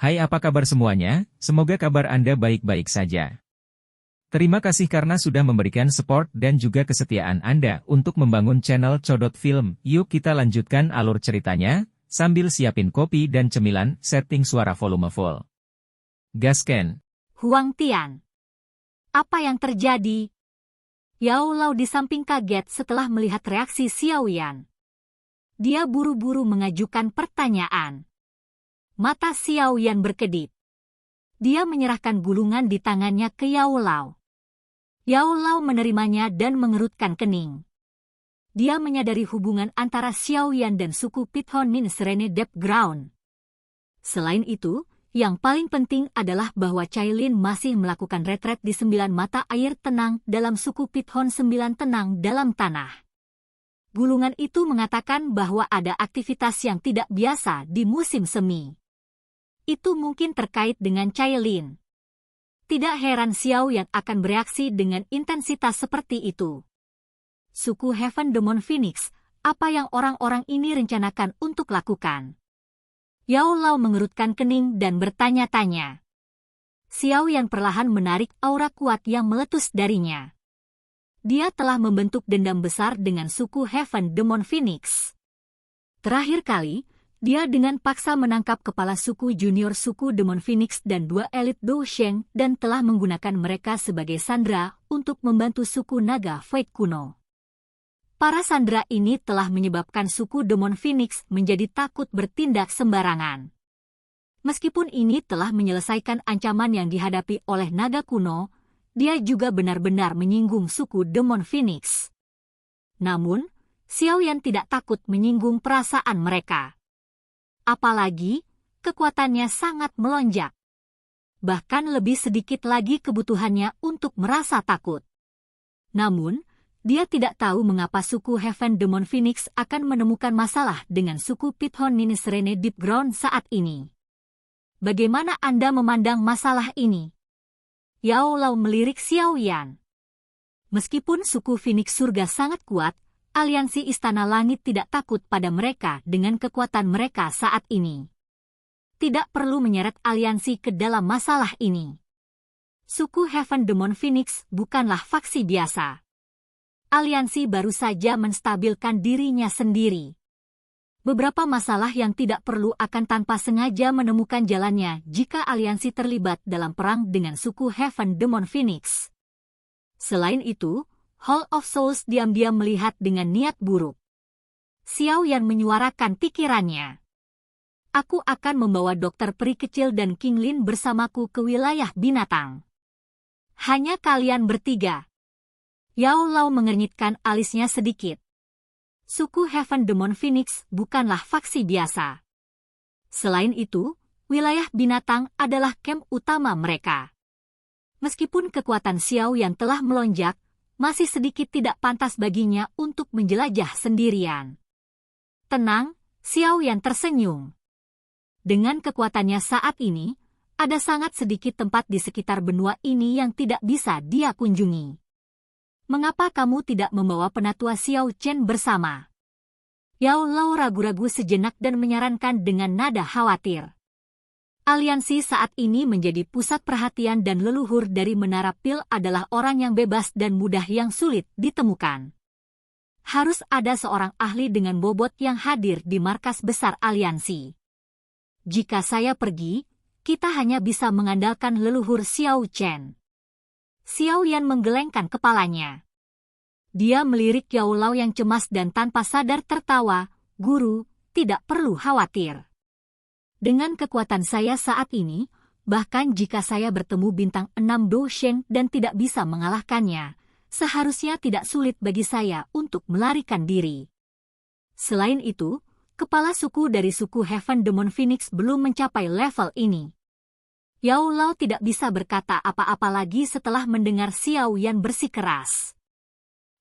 Hai, apa kabar semuanya? Semoga kabar Anda baik-baik saja. Terima kasih karena sudah memberikan support dan juga kesetiaan Anda untuk membangun channel Codot Film. Yuk kita lanjutkan alur ceritanya, sambil siapin kopi dan cemilan, setting suara volume full. Gasken. Huang Tian. Apa yang terjadi? Yao Lao di samping kaget setelah melihat reaksi Xiao Yan. Dia buru-buru mengajukan pertanyaan. Mata Xiao Yan berkedip. Dia menyerahkan gulungan di tangannya ke Yao Lao. Yao Lao menerimanya dan mengerutkan kening. Dia menyadari hubungan antara Xiao Yan dan suku Pithon Nin Serene Deep Ground. Selain itu, yang paling penting adalah bahwa Cailin masih melakukan retret di 9 mata air tenang dalam suku Pithon 9 tenang dalam tanah. Gulungan itu mengatakan bahwa ada aktivitas yang tidak biasa di musim semi. Itu mungkin terkait dengan Cailin. Tidak heran Xiao yang akan bereaksi dengan intensitas seperti itu. Suku Heaven Demon Phoenix, apa yang orang-orang ini rencanakan untuk lakukan? Yao Lao mengerutkan kening dan bertanya-tanya. Xiao Yan perlahan menarik aura kuat yang meletus darinya. Dia telah membentuk dendam besar dengan suku Heaven Demon Phoenix. Terakhir kali, dia dengan paksa menangkap kepala suku junior suku Demon Phoenix dan 2 elit Dou Sheng dan telah menggunakan mereka sebagai sandera untuk membantu suku naga Fate kuno. Para sandera ini telah menyebabkan suku Demon Phoenix menjadi takut bertindak sembarangan. Meskipun ini telah menyelesaikan ancaman yang dihadapi oleh naga kuno, dia juga benar-benar menyinggung suku Demon Phoenix. Namun, Xiao Yan tidak takut menyinggung perasaan mereka. Apalagi, kekuatannya sangat melonjak. Bahkan lebih sedikit lagi kebutuhannya untuk merasa takut. Namun, dia tidak tahu mengapa suku Heaven Demon Phoenix akan menemukan masalah dengan suku Pithon Nin Serene Deep Ground saat ini. Bagaimana Anda memandang masalah ini? Yao Lao melirik Xiao Yan. Meskipun suku Phoenix Surga sangat kuat, aliansi Istana Langit tidak takut pada mereka dengan kekuatan mereka saat ini. Tidak perlu menyeret aliansi ke dalam masalah ini. Suku Heaven Demon Phoenix bukanlah faksi biasa. Aliansi baru saja menstabilkan dirinya sendiri. Beberapa masalah yang tidak perlu akan tanpa sengaja menemukan jalannya jika aliansi terlibat dalam perang dengan suku Heaven Demon Phoenix. Selain itu, Hall of Souls diam-diam melihat dengan niat buruk. Xiao Yan menyuarakan pikirannya. Aku akan membawa dokter peri kecil dan King Lin bersamaku ke wilayah binatang. Hanya kalian bertiga. Yao Lao mengernyitkan alisnya sedikit. Suku Heaven Demon Phoenix bukanlah faksi biasa. Selain itu, wilayah binatang adalah camp utama mereka. Meskipun kekuatan Xiao yang telah melonjak, masih sedikit tidak pantas baginya untuk menjelajah sendirian. Tenang, Xiao yang tersenyum. Dengan kekuatannya saat ini, ada sangat sedikit tempat di sekitar benua ini yang tidak bisa dia kunjungi. Mengapa kamu tidak membawa penatua Xiao Chen bersama? Yao Lao ragu-ragu sejenak dan menyarankan dengan nada khawatir. Aliansi saat ini menjadi pusat perhatian dan leluhur dari Menara Pil adalah orang yang bebas dan mudah yang sulit ditemukan. Harus ada seorang ahli dengan bobot yang hadir di markas besar aliansi. Jika saya pergi, kita hanya bisa mengandalkan leluhur Xiao Chen. Xiao Yan menggelengkan kepalanya. Dia melirik Yao Lao yang cemas dan tanpa sadar tertawa, "Guru, tidak perlu khawatir. Dengan kekuatan saya saat ini, bahkan jika saya bertemu bintang 6 Dou Sheng dan tidak bisa mengalahkannya, seharusnya tidak sulit bagi saya untuk melarikan diri." Selain itu, kepala suku dari suku Heaven Demon Phoenix belum mencapai level ini. Yao Lao tidak bisa berkata apa-apa lagi setelah mendengar Xiao Yan bersikeras.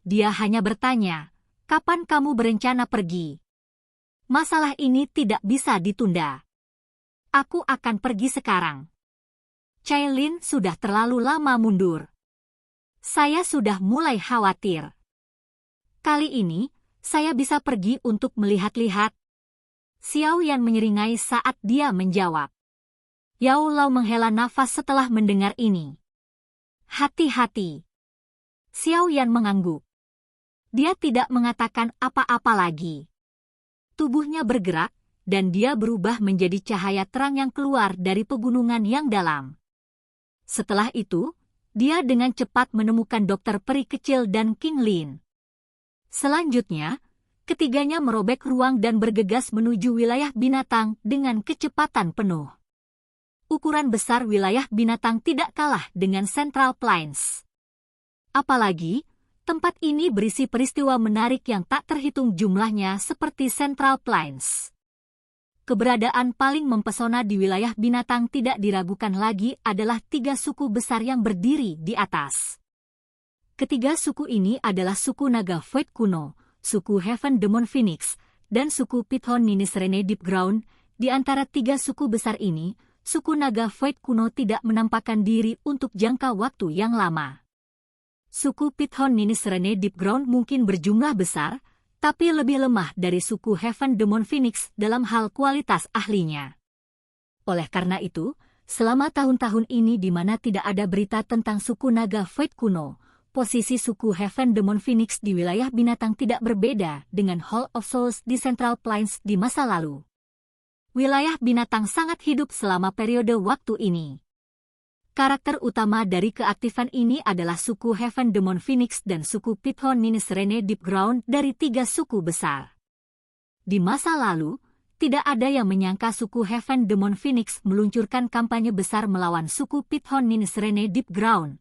Dia hanya bertanya, "Kapan kamu berencana pergi?" "Masalah ini tidak bisa ditunda. Aku akan pergi sekarang. Cailin sudah terlalu lama mundur. Saya sudah mulai khawatir. Kali ini, saya bisa pergi untuk melihat-lihat." Xiao Yan menyeringai saat dia menjawab. Yao Lao menghela nafas setelah mendengar ini. Hati-hati. Xiao Yan mengangguk. Dia tidak mengatakan apa-apa lagi. Tubuhnya bergerak, dan dia berubah menjadi cahaya terang yang keluar dari pegunungan yang dalam. Setelah itu, dia dengan cepat menemukan dokter peri kecil dan King Lin. Selanjutnya, ketiganya merobek ruang dan bergegas menuju wilayah binatang dengan kecepatan penuh. Ukuran besar wilayah binatang tidak kalah dengan Central Plains. Apalagi, tempat ini berisi peristiwa menarik yang tak terhitung jumlahnya seperti Central Plains. Keberadaan paling mempesona di wilayah binatang tidak diragukan lagi adalah 3 suku besar yang berdiri di atas. Ketiga suku ini adalah suku Naga Void kuno, suku Heaven Demon Phoenix, dan suku Python Ninis Rene Deep Ground. Di antara 3 suku besar ini, suku Naga Void kuno tidak menampakkan diri untuk jangka waktu yang lama. Suku Python Ninis Rene Deep Ground mungkin berjumlah besar, tapi lebih lemah dari suku Heaven Demon Phoenix dalam hal kualitas ahlinya. Oleh karena itu, selama tahun-tahun ini di mana tidak ada berita tentang suku Naga Void kuno, posisi suku Heaven Demon Phoenix di wilayah binatang tidak berbeda dengan Hall of Souls di Central Plains di masa lalu. Wilayah binatang sangat hidup selama periode waktu ini. Karakter utama dari keaktifan ini adalah suku Heaven Demon Phoenix dan suku Python Ninis Rene Deep Ground dari 3 suku besar. Di masa lalu, tidak ada yang menyangka suku Heaven Demon Phoenix meluncurkan kampanye besar melawan suku Python Ninis Rene Deep Ground.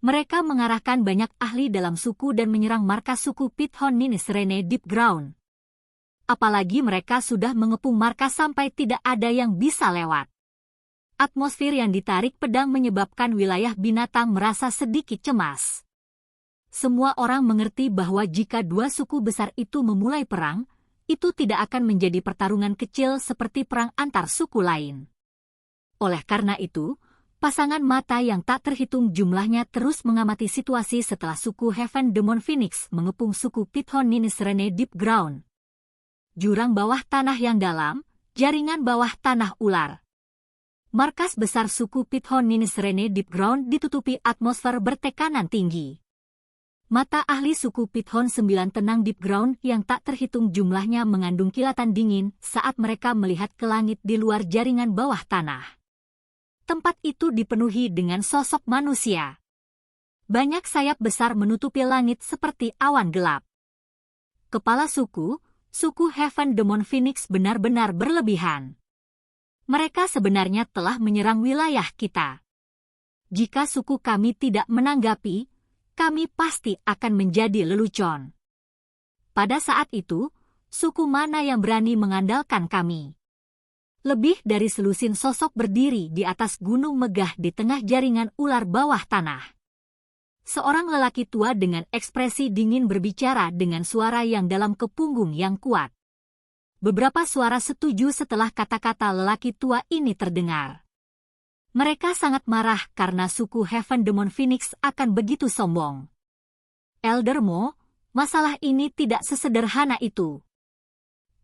Mereka mengarahkan banyak ahli dalam suku dan menyerang markas suku Python Ninis Rene Deep Ground. Apalagi mereka sudah mengepung markas sampai tidak ada yang bisa lewat. Atmosfer yang ditarik pedang menyebabkan wilayah binatang merasa sedikit cemas. Semua orang mengerti bahwa jika 2 suku besar itu memulai perang, itu tidak akan menjadi pertarungan kecil seperti perang antar suku lain. Oleh karena itu, pasangan mata yang tak terhitung jumlahnya terus mengamati situasi setelah suku Heaven Demon Phoenix mengepung suku Python Ninis Rene Deep Ground. Jurang bawah tanah yang dalam, jaringan bawah tanah ular. Markas besar suku Python Ninis Rene Deep Ground ditutupi atmosfer bertekanan tinggi. Mata ahli suku Python 9 tenang Deep Ground yang tak terhitung jumlahnya mengandung kilatan dingin saat mereka melihat ke langit di luar jaringan bawah tanah. Tempat itu dipenuhi dengan sosok manusia. Banyak sayap besar menutupi langit seperti awan gelap. Kepala suku Heaven Demon Phoenix benar-benar berlebihan. Mereka sebenarnya telah menyerang wilayah kita. Jika suku kami tidak menanggapi, kami pasti akan menjadi lelucon. Pada saat itu, suku mana yang berani mengandalkan kami? Lebih dari selusin sosok berdiri di atas gunung megah di tengah jaringan ular bawah tanah. Seorang lelaki tua dengan ekspresi dingin berbicara dengan suara yang dalam ke punggung yang kuat. Beberapa suara setuju setelah kata-kata lelaki tua ini terdengar. Mereka sangat marah karena suku Heaven Demon Phoenix akan begitu sombong. Elder Mo, masalah ini tidak sesederhana itu.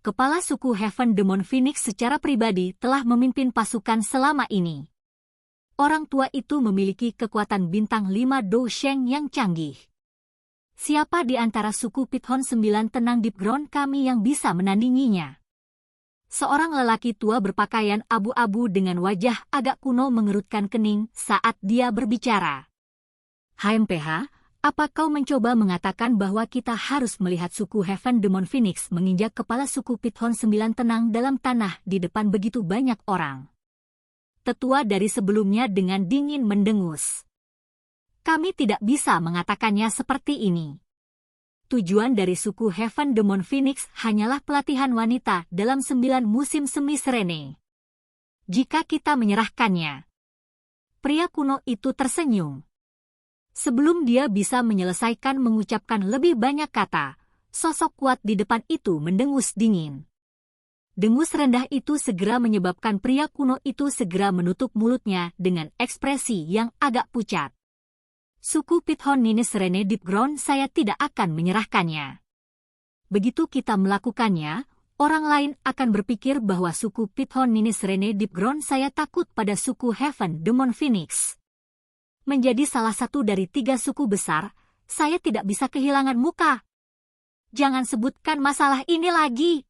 Kepala suku Heaven Demon Phoenix secara pribadi telah memimpin pasukan selama ini. Orang tua itu memiliki kekuatan bintang 5 Dou Sheng yang canggih. Siapa di antara suku Python 9 tenang Deep Ground kami yang bisa menandinginya? Seorang lelaki tua berpakaian abu-abu dengan wajah agak kuno mengerutkan kening saat dia berbicara. HMPH, apa kau mencoba mengatakan bahwa kita harus melihat suku Heaven Demon Phoenix menginjak kepala suku Python 9 tenang dalam tanah di depan begitu banyak orang? Tetua dari sebelumnya dengan dingin mendengus. Kami tidak bisa mengatakannya seperti ini. Tujuan dari suku Heaven Demon Phoenix hanyalah pelatihan wanita dalam 9 musim semi serene. Jika kita menyerahkannya, pria kuno itu tersenyum. Sebelum dia bisa menyelesaikan mengucapkan lebih banyak kata, sosok kuat di depan itu mendengus dingin. Dengus rendah itu segera menyebabkan pria kuno itu segera menutup mulutnya dengan ekspresi yang agak pucat. Suku Python Ninis Rene Deep Ground saya tidak akan menyerahkannya. Begitu kita melakukannya, orang lain akan berpikir bahwa suku Python Nini Serene Deep Ground saya takut pada suku Heaven Demon Phoenix. Menjadi salah satu dari 3 suku besar, saya tidak bisa kehilangan muka. Jangan sebutkan masalah ini lagi.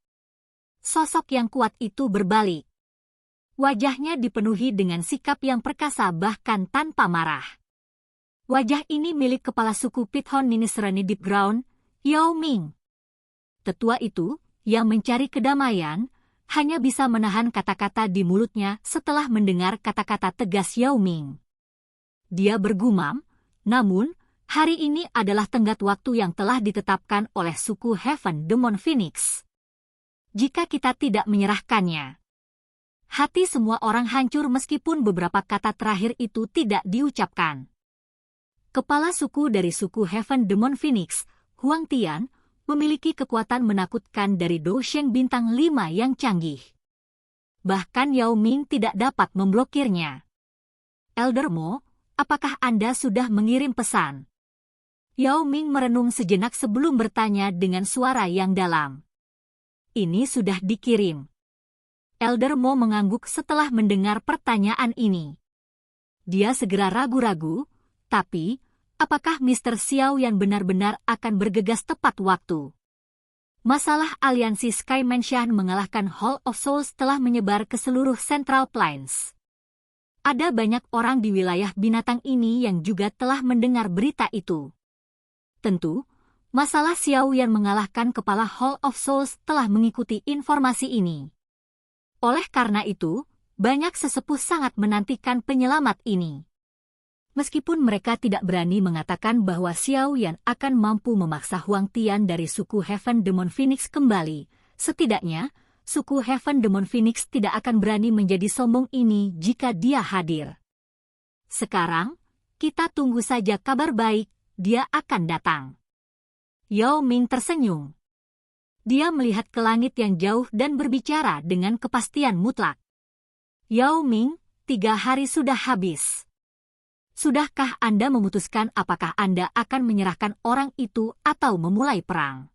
Sosok yang kuat itu berbalik. Wajahnya dipenuhi dengan sikap yang perkasa bahkan tanpa marah. Wajah ini milik kepala suku Python Nini Serene Deep Ground, Yao Ming. Tetua itu, yang mencari kedamaian, hanya bisa menahan kata-kata di mulutnya setelah mendengar kata-kata tegas Yao Ming. Dia bergumam, namun, hari ini adalah tenggat waktu yang telah ditetapkan oleh suku Heaven Demon Phoenix. Jika kita tidak menyerahkannya, hati semua orang hancur meskipun beberapa kata terakhir itu tidak diucapkan. Kepala suku dari suku Heaven Demon Phoenix, Huang Tian, memiliki kekuatan menakutkan dari Dousheng bintang 5 yang canggih. Bahkan Yao Ming tidak dapat memblokirnya. Elder Mo, apakah Anda sudah mengirim pesan? Yao Ming merenung sejenak sebelum bertanya dengan suara yang dalam. Ini sudah dikirim. Elder Mo mengangguk setelah mendengar pertanyaan ini. Dia segera ragu-ragu, tapi apakah Mr. Xiao Yan benar-benar akan bergegas tepat waktu? Masalah aliansi Sky Mansion mengalahkan Hall of Souls telah menyebar ke seluruh Central Plains. Ada banyak orang di wilayah binatang ini yang juga telah mendengar berita itu. Tentu, masalah Xiao Yan mengalahkan kepala Hall of Souls telah mengikuti informasi ini. Oleh karena itu, banyak sesepuh sangat menantikan penyelamat ini. Meskipun mereka tidak berani mengatakan bahwa Xiao Yan akan mampu memaksa Huang Tian dari suku Heaven Demon Phoenix kembali, setidaknya, suku Heaven Demon Phoenix tidak akan berani menjadi sombong ini jika dia hadir. Sekarang, kita tunggu saja kabar baik, dia akan datang. Yao Ming tersenyum. Dia melihat ke langit yang jauh dan berbicara dengan kepastian mutlak. Yao Ming, 3 hari sudah habis. Sudahkah Anda memutuskan apakah Anda akan menyerahkan orang itu atau memulai perang?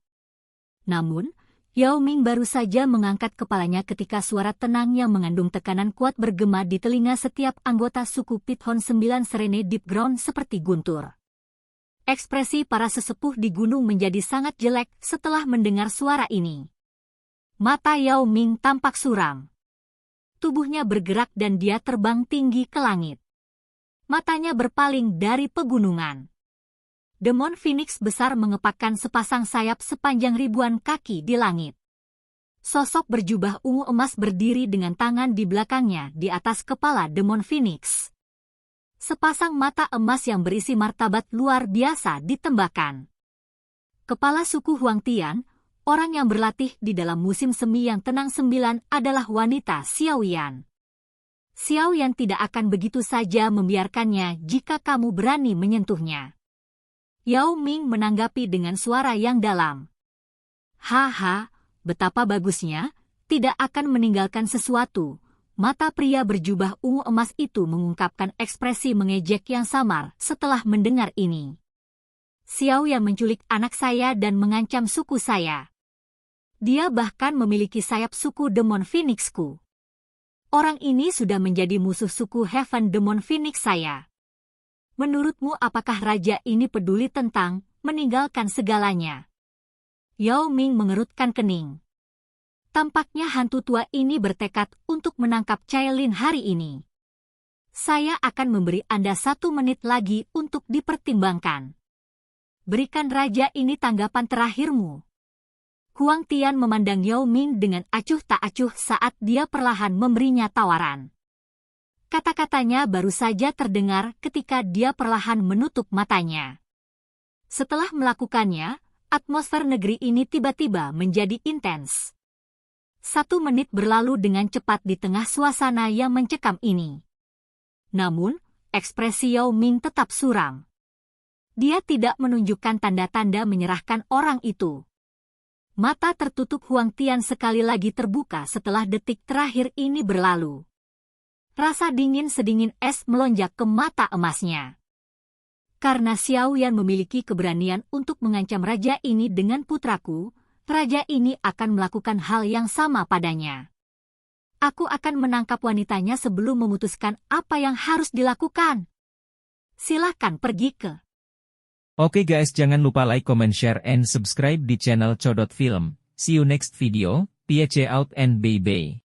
Namun, Yao Ming baru saja mengangkat kepalanya ketika suara tenang yang mengandung tekanan kuat bergema di telinga setiap anggota suku Python 9 Serene Deep Ground seperti guntur. Ekspresi para sesepuh di gunung menjadi sangat jelek setelah mendengar suara ini. Mata Yao Ming tampak suram. Tubuhnya bergerak dan dia terbang tinggi ke langit. Matanya berpaling dari pegunungan. Demon Phoenix besar mengepakkan sepasang sayap sepanjang ribuan kaki di langit. Sosok berjubah ungu emas berdiri dengan tangan di belakangnya di atas kepala Demon Phoenix. Sepasang mata emas yang berisi martabat luar biasa ditembakkan. Kepala suku Huang Tian, orang yang berlatih di dalam musim semi yang tenang 9 adalah wanita Xiao Yan. Xiao Yan tidak akan begitu saja membiarkannya jika kamu berani menyentuhnya. Yao Ming menanggapi dengan suara yang dalam. Haha, betapa bagusnya, tidak akan meninggalkan sesuatu. Mata pria berjubah ungu emas itu mengungkapkan ekspresi mengejek yang samar setelah mendengar ini. Xiao Yan menculik anak saya dan mengancam suku saya. Dia bahkan memiliki sayap suku Demon Phoenixku. Orang ini sudah menjadi musuh suku Heaven Demon Phoenix saya. Menurutmu apakah raja ini peduli tentang meninggalkan segalanya? Yao Ming mengerutkan kening. Tampaknya hantu tua ini bertekad untuk menangkap Cailin hari ini. Saya akan memberi Anda 1 menit lagi untuk dipertimbangkan. Berikan raja ini tanggapan terakhirmu. Huang Tian memandang Yao Ming dengan acuh tak acuh saat dia perlahan memberinya tawaran. Kata-katanya baru saja terdengar ketika dia perlahan menutup matanya. Setelah melakukannya, atmosfer negeri ini tiba-tiba menjadi intens. 1 menit berlalu dengan cepat di tengah suasana yang mencekam ini. Namun, ekspresi Yao Ming tetap suram. Dia tidak menunjukkan tanda-tanda menyerahkan orang itu. Mata tertutup Huang Tian sekali lagi terbuka setelah detik terakhir ini berlalu. Rasa dingin sedingin es melonjak ke mata emasnya. Karena Xiao Yan memiliki keberanian untuk mengancam raja ini dengan putraku, raja ini akan melakukan hal yang sama padanya. Aku akan menangkap wanitanya sebelum memutuskan apa yang harus dilakukan. Silakan pergi ke. Oke guys, jangan lupa like, comment, share, and subscribe di channel Codot Film. See you next video, PH out and bye-bye.